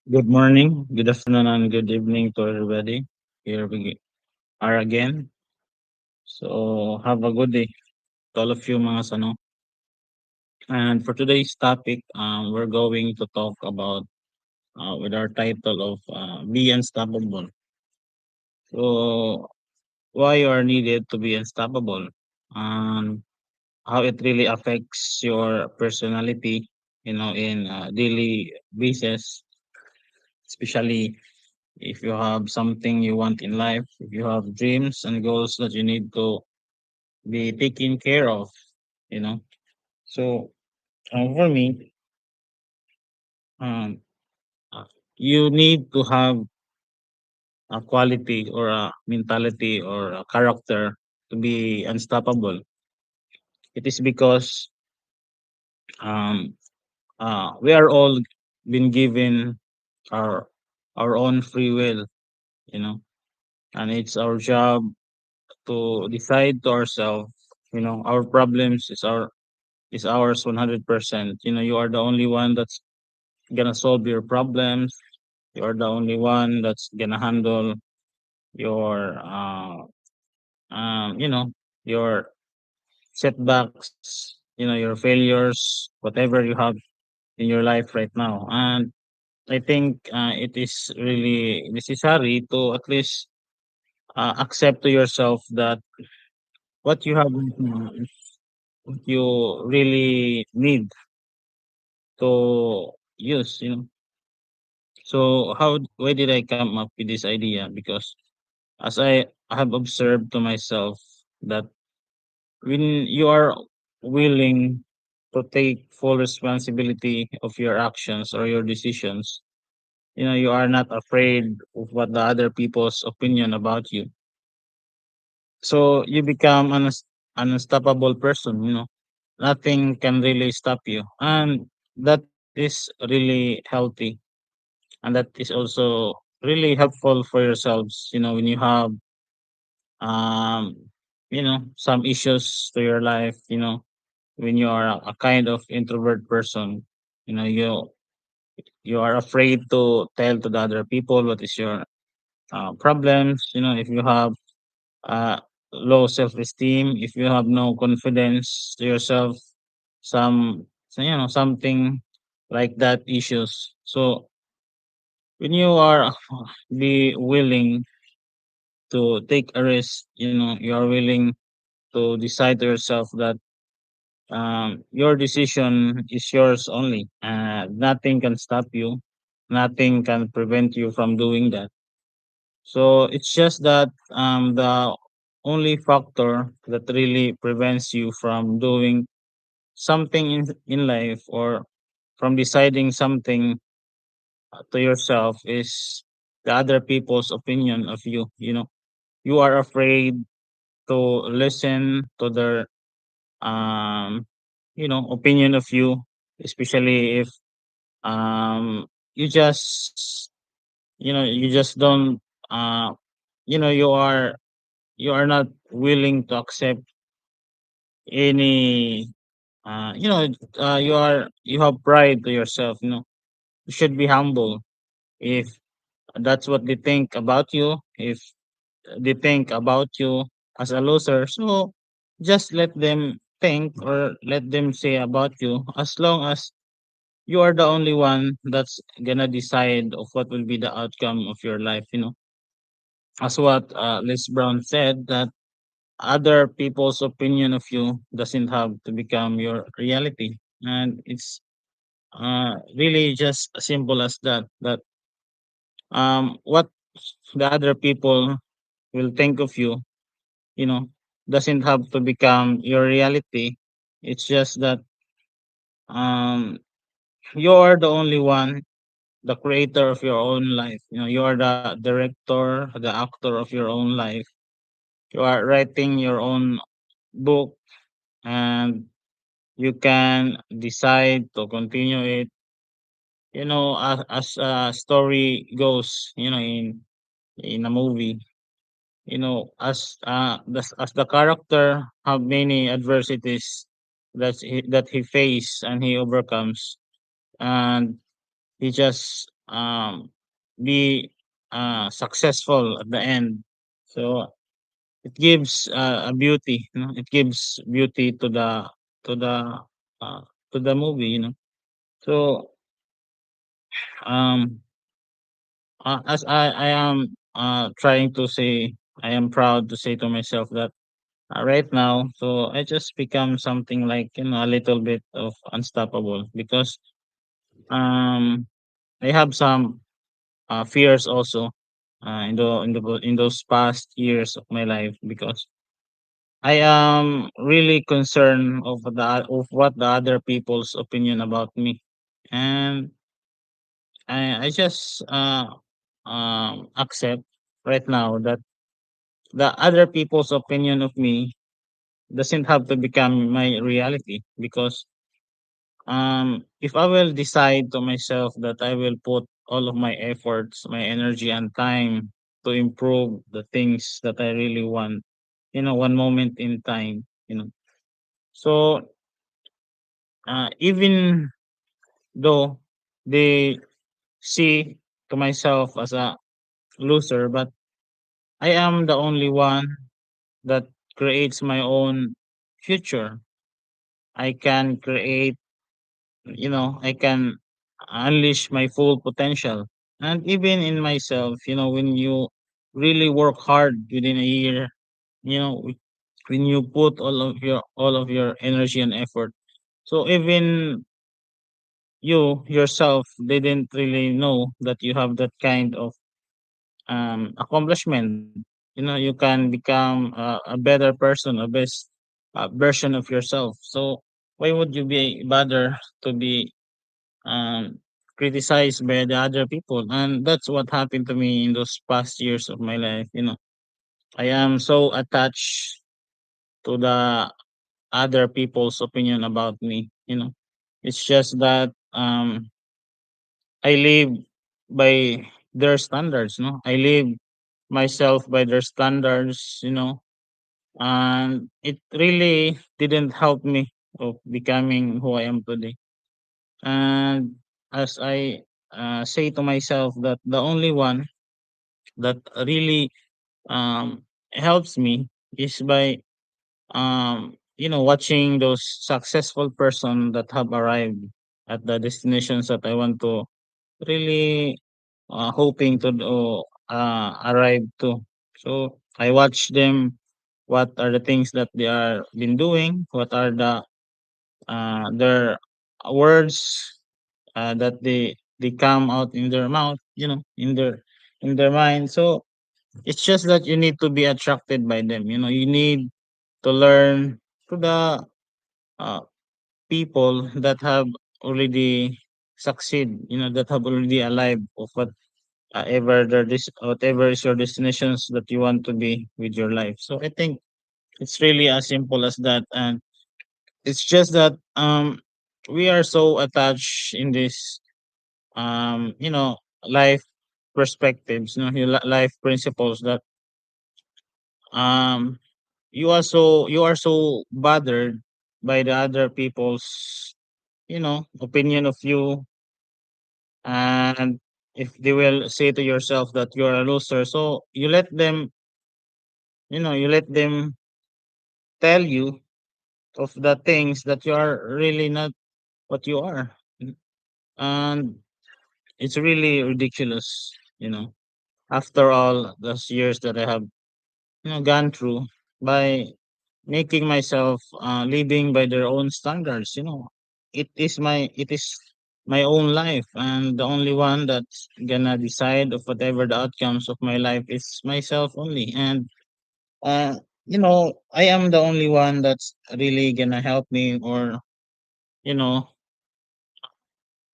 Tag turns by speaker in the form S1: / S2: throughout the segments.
S1: Good morning, good afternoon, and good evening to everybody. Here we are again. So have a good day to all of you mga sano. And for today's topic, we're going to talk about with our title of Be Unstoppable. So why you are needed to be unstoppable and how it really affects your personality, in daily basis, especially if you have something you want in life, if you have dreams and goals that you need to be taken care of, you know. So for me, um, uh, you need to have a quality or a mentality or a character to be unstoppable. It is because um, we are all been given our our own free will, you know, and it's our job to decide to ourselves, our problems is ours 100%. You are the only one that's gonna solve your problems. You are the only one that's gonna handle your your setbacks, your failures, whatever you have in your life right now. And I think it is really necessary to at least accept to yourself that what you have right now is what you really need to use. So why did I come up with this idea? Because as I have observed to myself that when you are willing to take full responsibility of your actions or your decisions, you are not afraid of what the other people's opinion about you. So you become an unstoppable person, Nothing can really stop you. And that is really healthy, and that is also really helpful for yourselves, when you have um some issues to your life, when you are a kind of introvert person, you are afraid to tell to the other people what is your problems, if you have uh low self-esteem, if you have no confidence to yourself, something like that issues. So when you are be willing to take a risk, you are willing to decide to yourself that your decision is yours only. Nothing can stop you. Nothing can prevent you from doing that. So it's just that the only factor that really prevents you from doing something in life or from deciding something to yourself is the other people's opinion of you. You are afraid to listen to their um opinion of you, especially if you just you just don't uh you know you are not willing to accept any you have pride to yourself. You should be humble if that's what they think about you. If they think about you as a loser, so just let them think or let them say about you, as long as you are the only one that's gonna decide of what will be the outcome of your life. As what Liz Brown said, that other people's opinion of you doesn't have to become your reality, and it's really just as simple as that. That what the other people will think of you, you know, doesn't have to become your reality. It's just that um you are the only one, the creator of your own life. You are the director, the actor of your own life. You are writing your own book, and you can decide to continue it. As a story goes, in a movie. As the character have many adversities that he face and he overcomes, and he just um be successful at the end. So it gives a beauty, you know, it gives beauty to the uh, to the movie, you know. So um as I am trying to say, I am proud to say to myself that right now, so I just become something like, you know, a little bit of unstoppable because um I have some fears also in those past years of my life because I am really concerned of what the other people's opinion about me, and I just accept right now that the other people's opinion of me doesn't have to become my reality because if I will decide to myself that I will put all of my efforts, my energy and time to improve the things that I really want, you know, one moment in time, you know. So even though they see to myself as a loser, but I am the only one that creates my own future. I can create, you know, I can unleash my full potential. And even in myself, you know, when you really work hard within a year, you know, when you put all of your energy and effort. So even you yourself didn't really know that you have that kind of accomplishment. You know, you can become a better person, a best version of yourself. So why would you be bother to be um, criticized by the other people? And that's what happened to me in those past years of my life. You know, I am so attached to the other people's opinion about me. You know, it's just that I live by their standards. No, I live myself by their standards. You know, and it really didn't help me of becoming who I am today. And as I say to myself that the only one that really helps me is by you know, watching those successful person that have arrived at the destinations that I want to really hoping to arrive to. So I watch them. What are the things that they are been doing? What are their words that they come out in their mouth? You know, in their mind. So it's just that you need to be attracted by them. You know, you need to learn to the uh, people that have already succeed. You know, that have already alive of what ever whatever is your destinations that you want to be with your life. So I think it's really as simple as that, and it's just that we are so attached in this you know, life perspectives, you know, life principles that um you are so bothered by the other people's, you know, opinion of you, and if they will say to yourself that you're a loser, so you let them, you know, you let them tell you of the things that you are really not what you are. And it's really ridiculous, you know, after all those years that I have, you know, gone through by making myself living by their own standards, you know. It is my own life, and the only one that's gonna decide of whatever the outcomes of my life is myself only. And uh you know, I am the only one that's really gonna help me, or you know,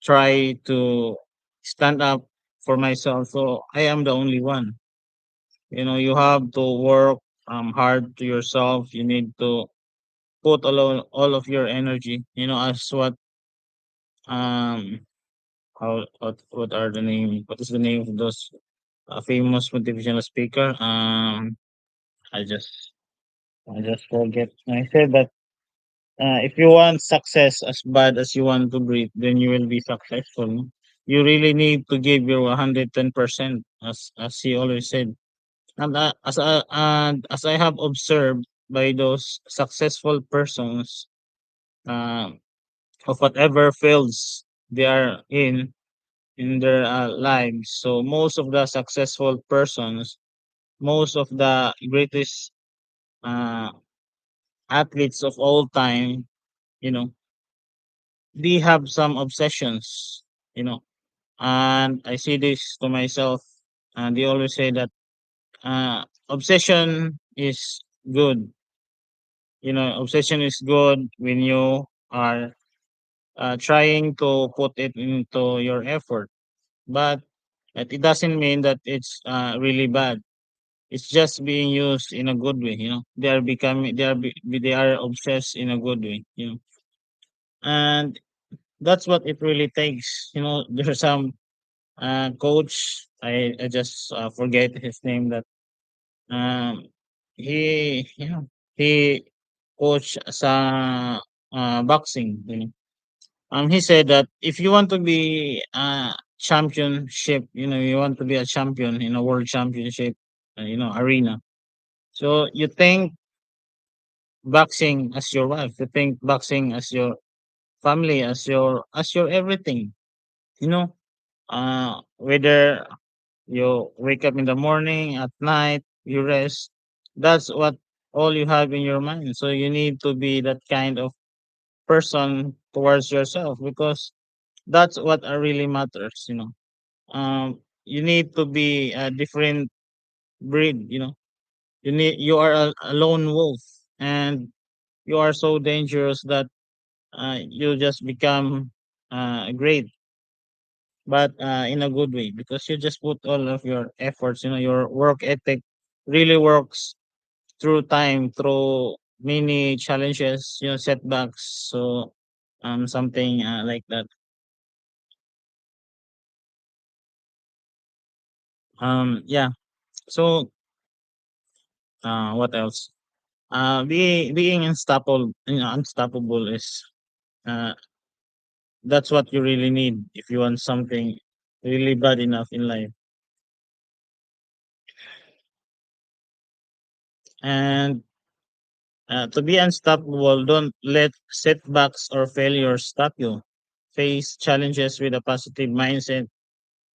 S1: try to stand up for myself. So I am the only one. You know, you have to work hard to yourself. You need to put all of your energy. You know, as um what are the name? What is the name of those famous motivational speaker? I just I just forget. I said that if you want success as bad as you want to breathe, then you will be successful. you really need to give your 110%, as he always said. And as I have observed by those successful persons, uh, of whatever fields they are in their lives. So most of the successful persons, most of the greatest uh, athletes of all time, you know, they have some obsessions, you know. And I see this to myself, and they always say that obsession is good. You know, obsession is good when you are trying to put it into your effort, but it doesn't mean that it's really bad. It's just being used in a good way. You know, they are obsessed in a good way. You know, and that's what it really takes. You know, there's some coach. I just forget his name. That um he you know he coach sa boxing. You know, he said that if you want to be a championship, you know, you want to be a champion in a world championship, you know, arena. So you think boxing as your wife, you think boxing as your family, as your everything. You know, whether you wake up in the morning, at night, you rest. That's what all you have in your mind. So you need to be that kind of person towards yourself, because that's what really matters. You know, you need to be a different breed. You know, you are a lone wolf, and you are so dangerous that you just become great, but in a good way, because you just put all of your efforts. You know, your work ethic really works through time, through many challenges, you know, setbacks. So something like that. Yeah. So what else? Being unstoppable, you know, unstoppable is uh, that's what you really need if you want something really bad enough in life. And to be unstoppable, don't let setbacks or failures stop you. Face challenges with a positive mindset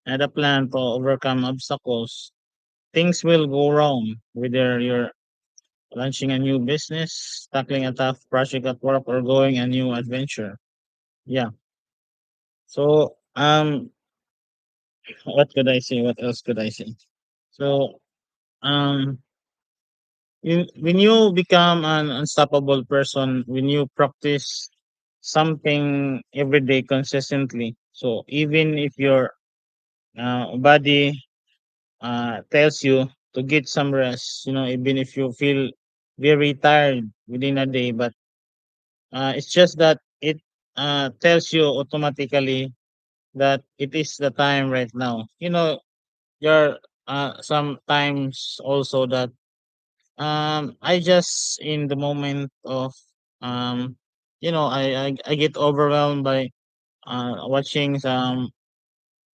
S1: and a plan to overcome obstacles. Things will go wrong, whether you're launching a new business, tackling a tough project at work, or going a new adventure. Yeah. So what could I say? What else could I say? So um when you become an unstoppable person, when you practice something every day consistently, so even if your body tells you to get some rest, you know, even if you feel very tired within a day, but it's just that it tells you automatically that it is the time right now. You know, there are sometimes also that I just in the moment of um you know, I get overwhelmed by watching some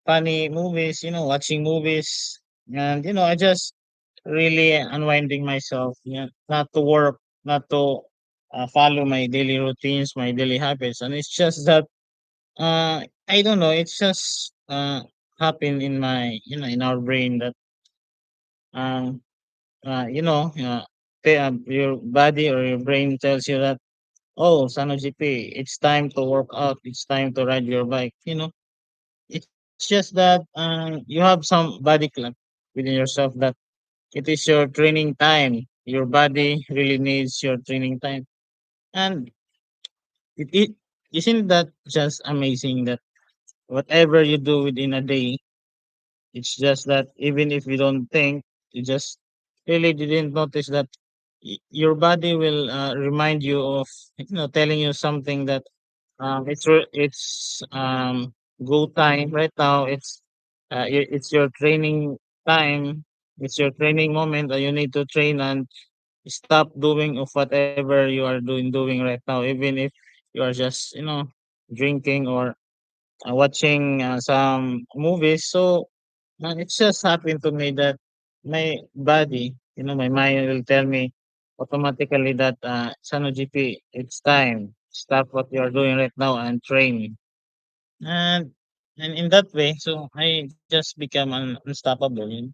S1: funny movies, you know, watching movies, and you know, I just really unwinding myself, yeah, not to work, not to follow my daily routines, my daily habits. And it's just that I don't know, it's just happen in my, you know, in our brain that um you know, your body or your brain tells you that, oh, son of GP, it's time to work out, it's time to ride your bike. You know, it's just that you have some body clock within yourself that it is your training time. Your body really needs your training time. And it isn't that just amazing that whatever you do within a day, it's just that even if you don't think, you just really didn't notice that your body will remind you of, you know, telling you something that it's go time right now. It's your training time. It's your training moment, and you need to train and stop doing of whatever you are doing right now, even if you are just, you know, drinking or watching some movies. So it just happened to me that my body, my mind will tell me automatically that Sano GP, it's time. Stop what you're doing right now and train. And and in that way, so I just become unstoppable.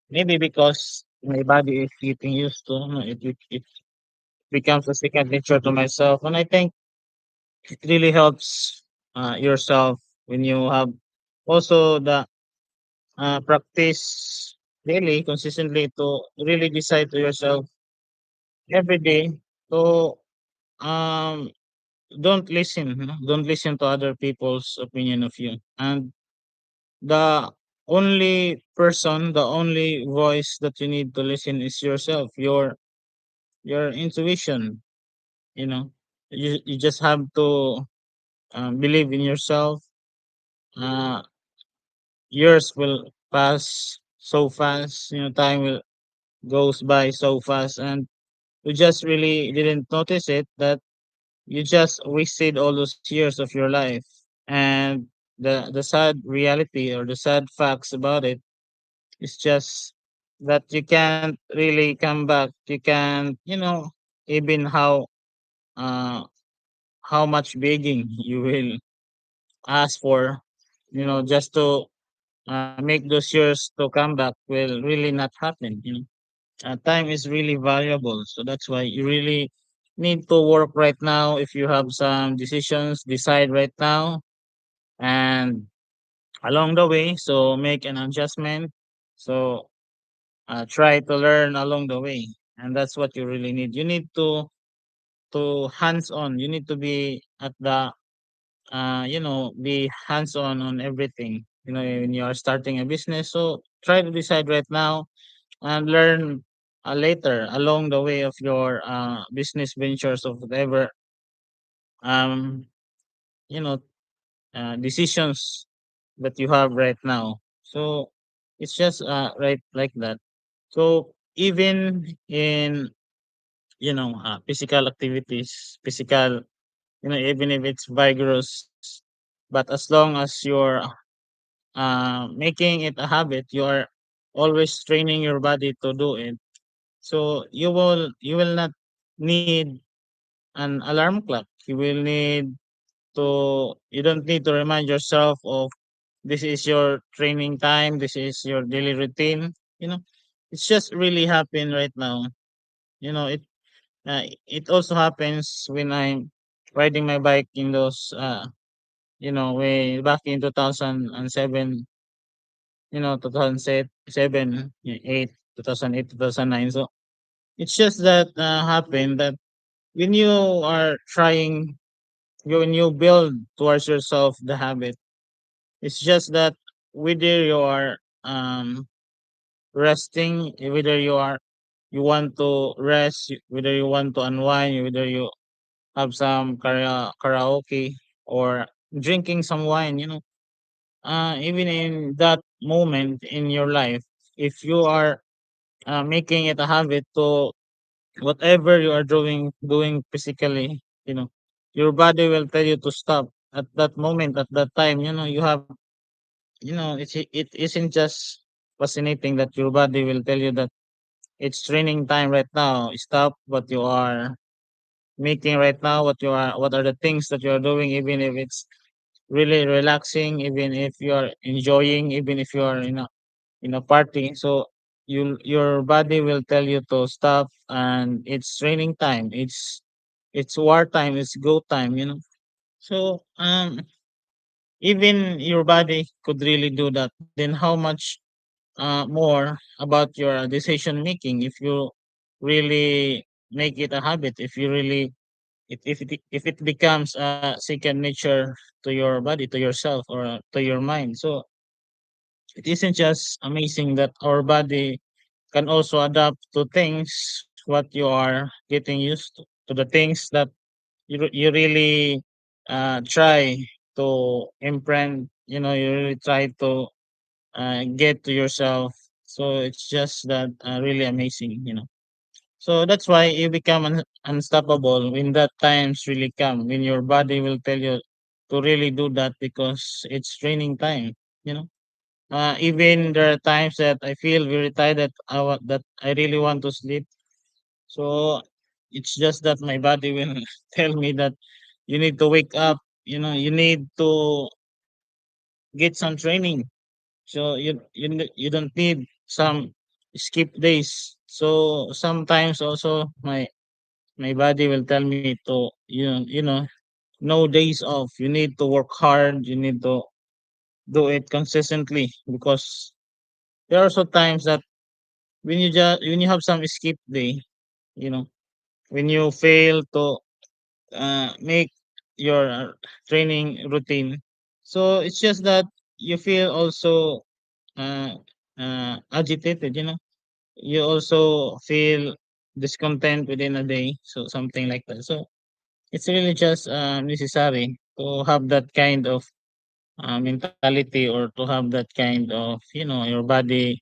S1: Maybe because my body is getting used to, it becomes a second nature to myself. And I think it really helps yourself when you have also the practice daily, consistently to really decide to yourself every day to um don't listen, don't listen to other people's opinion of you. And the the only voice that you need to listen is yourself, your intuition. You know, you just have to believe in yourself. Uh, Years will pass so fast. Time will goes by so fast, and you just really didn't notice it that you just wasted all those years of your life. And the sad reality or the sad facts about it is just that you can't really come back. You can't, even uh how much begging you will ask for, just to make those years to come back will really not happen. Time is really valuable, so that's why you really need to work right now. If you have some decisions, decide right now, and along the way, so make an adjustment. So try to learn along the way, and that's what you really need. You need to hands on. You need to be at the be hands on everything. When you are starting a business, so try to decide right now and learn later along the way of your business ventures of whatever um you know decisions that you have right now. So it's just right like that. So even in physical activities, even if it's vigorous, but as long as you're making it a habit, you are always training your body to do it. So you will not need an alarm clock. You don't need to remind yourself of this is your training time, this is your daily routine. It's just really happen right now. It also happens when I'm riding my bike in those way back in 2007, 2007, 8, 2008, 2009. So it's just that happened that when you are trying, when you build towards yourself the habit, it's just that whether you are resting, whether you want to rest, whether you want to unwind, whether you have some karaoke or drinking some wine, even in that moment in your life, if you are making it a habit to whatever you are doing physically, your body will tell you to stop at that moment, at that time. It isn't just fascinating that your body will tell you that it's training time right now. Stop what you are making right now, what are the things that you are doing, even if it's really relaxing, even if you are enjoying, even if you are in a party. So your body will tell you to stop, and it's training time. It's war time. It's go time. So even your body could really do that. Then how much more about your decision making if you really make it a habit? If you really if it becomes a second nature to your body, to yourself, or to your mind. So it isn't just amazing that our body can also adapt to things what you are getting used to the things that you really try to imprint. You really try to get to yourself. So it's just that really amazing. So that's why you become unstoppable when that times really come, when your body will tell you to really do that because it's training time. You know, even there are times that I feel very tired that I really want to sleep. So it's just that my body will tell me that you need to wake up. You know, you need to get some training. So you don't need some skip days. So sometimes also my body will tell me to no days off. You need to work hard. You need to do it consistently because there are also times that when you have some skip day, you know, when you fail to make your training routine. So it's just that you feel also uh, agitated. You know, you also feel discontent within a day. So something like that. So it's really just necessary to have that kind of mentality or to have that kind of your body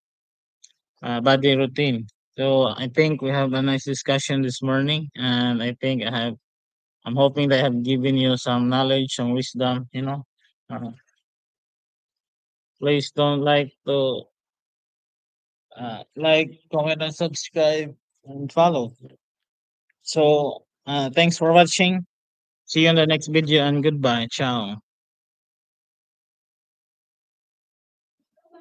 S1: routine. So I think we have a nice discussion this morning, and I think I'm hoping that I have given you some knowledge, some wisdom. Please don't like, comment, and subscribe and follow. So thanks for watching. See you in the next video and goodbye. Ciao.